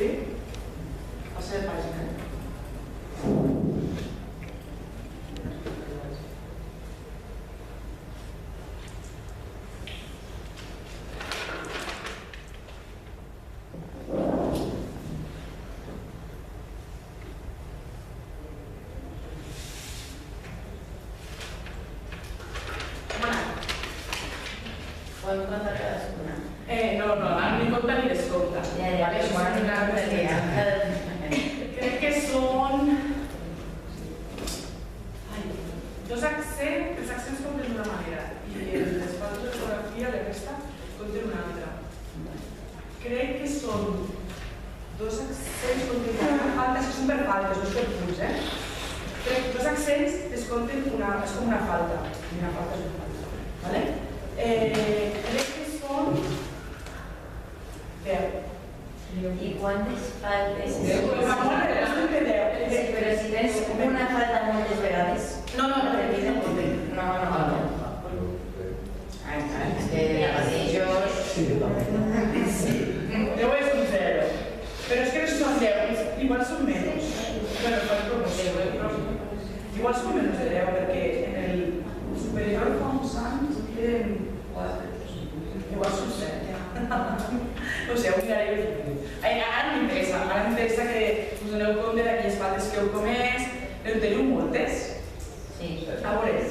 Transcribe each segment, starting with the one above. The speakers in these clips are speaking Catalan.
Sí? Passa de pàgina. Podem contar cadascuna? No, ni compta ni descompte. Crec que són... Dos accents, els accents compten d'una manera i les parts d'ortografia, la resta, compten una altra. Crec que són dos accents, compten una falta, que són per faltes, no és per punts, Crec que dos accents es compten és com una falta. I una falta és una falta. Vale? Crec que són 10. I quantes faltes? 10. Però si tens una falta moltes vegades. No. No. És que mateixos... Deu és un 0. Però és que no són 10, igual són menys. Bueno, per promoció. Igual són menys de 10, perquè en el superior fa uns anys eren 4. Igual són 7. O sigui, ho miraré. Ara m'interessa que us doneu compte d'aquelles faltes que heu comès. En teniu moltes? Sí. A veure.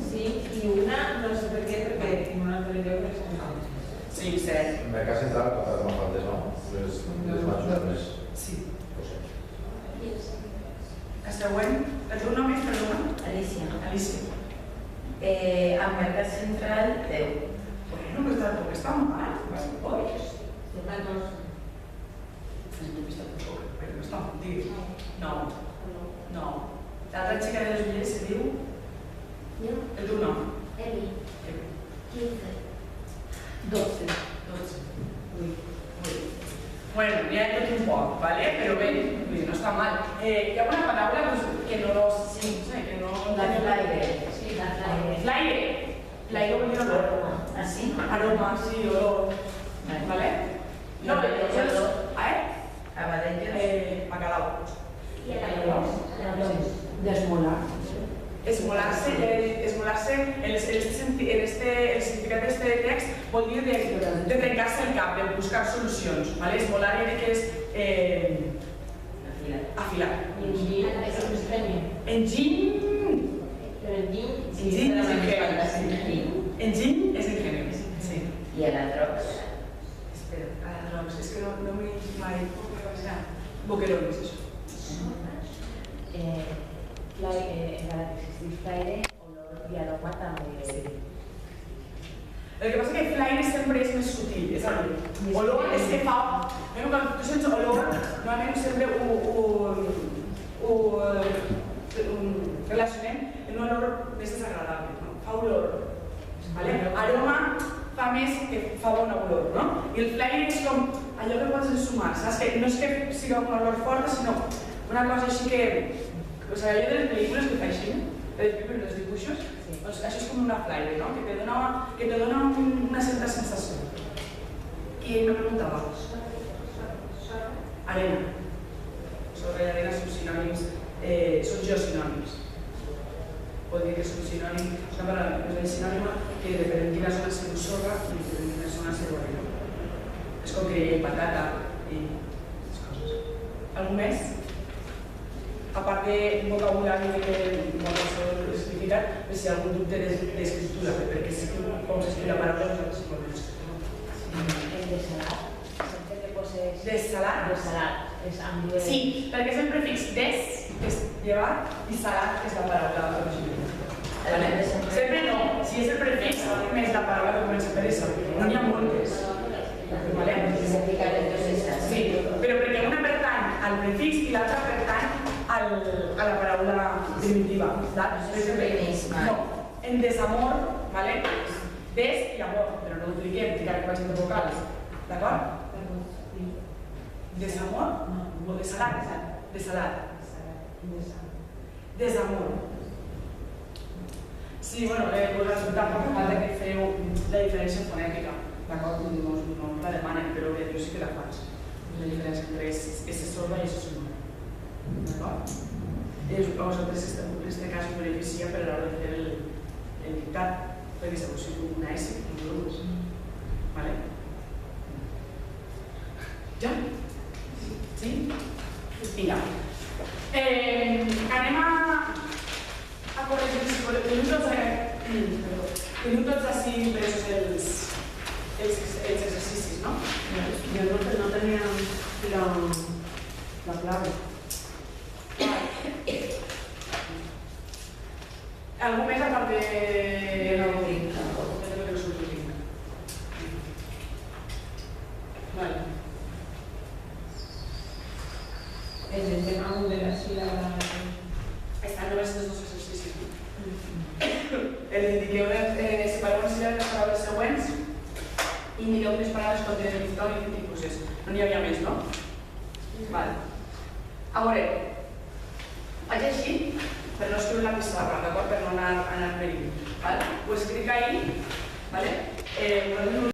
Sí, i una, no sé per què, perquè tinc una altra idea que és Sí, 7. En Mercat Central, com a faltes, no? Les majors. Sí. La següent. El teu nom és, perdona? Alicia. Alicia. Amb Mercat Central, 10. Bueno, pues tampoco está mal. Pues, una dos. pero no está mal, tío. No. La otra chica de los billetes se diu... El tu nom. Eli, 15. 12. Bueno, ya he hecho un poco, ¿vale? Pero ven, no está mal. Y hay una palabra que no los... Sí, que no... La flaire. Sí, la flaire. Flaire. Flaire vol dir olor. ¿Así? Aroma, sí, olor. ¿Vale? No, Abadellós. Abadellós. Bacalao. I el arròs. Desmolar. Esmolar-se, el significat d'aquest text vol dir de trencar-se el cap, de buscar solucions. Esmolar que és afilar. I el gin és un estrany. Enginy Però el gin... és ingeni. Sí. I l'adrox. Espera, és que no m'he dit mai. Boquerones, això. Existir flaire, olor i aroma també. El que passa és que flaire sempre és més sutil, és a dir, olor és que fa... Quan tu sents olor, normalment sempre ho relacionem en un olor més desagradable, no? Fa olor. Aroma fa més que fa bona olor, no? I el flaire és com allò que pots ensumar, saps? Que no és que siga un olor fort, sinó una cosa així que... O sigui, allò de les pel·lícules que fa així, dels dibuixos, doncs això és com una flaire, no? Que te dona una certa sensació. I ell me preguntava, arena. Sorra i arena són sinònims, són geosinònims. Pot dir que són sinònims, és una paraula sinònima que depèn de quina zona se diu sorra i depèn de quina zona se diu arena. És com que patata i les coses. Algú més? A part de vocabulari que molt el seu significat, si hi ha algun dubte d'escriptura, perquè sé com s'escriu la paraula, nosaltres sí podem escriure. El de salat, sempre que poses... De salat? De salat, és amb... Sí, perquè és el prefix des, que és llevar, i salat, que és la paraula original. Sempre no, si és el prefix, més la paraula que comença per això. No n'hi ha moltes. Sí, però perquè una pertany al prefix i l'altra pertany a la paraula primitiva. No, en desamor, des i amor, però no dupliquem, ficar que vagin de vocals. D'acord? Desamor o desalat? Desalat. Desamor. Sí, bueno, tampoc falta que feu la diferència fonètica. D'acord? No la demanen, però jo sí que la faig. la diferència entre ese sorda i ese sonora. D'acord? A vosaltres en este cas us beneficia per a l'hora de fer el dictat, perquè se vos situa una S i un grup. Vale? Ja? Sí? Vinga. Anem a corregir si voleu. Tenim tots així impresos els exercicis, no? Jo no tenia la clave. Algú més a part de... Jo no ho tinc, tampoc. de lo que us ho tinc. Vale. El tema moderació Estan només els dos exercicis. El indiqueu separeu les síl·labes de les paraules següents i indiqueu quines paraules contenen diftong i tipus. No n'hi havia més, no? Vale. A veure, faig així per no escriure la pissarra, d'acord? Per no anar venint. Ho escric ahí, vale?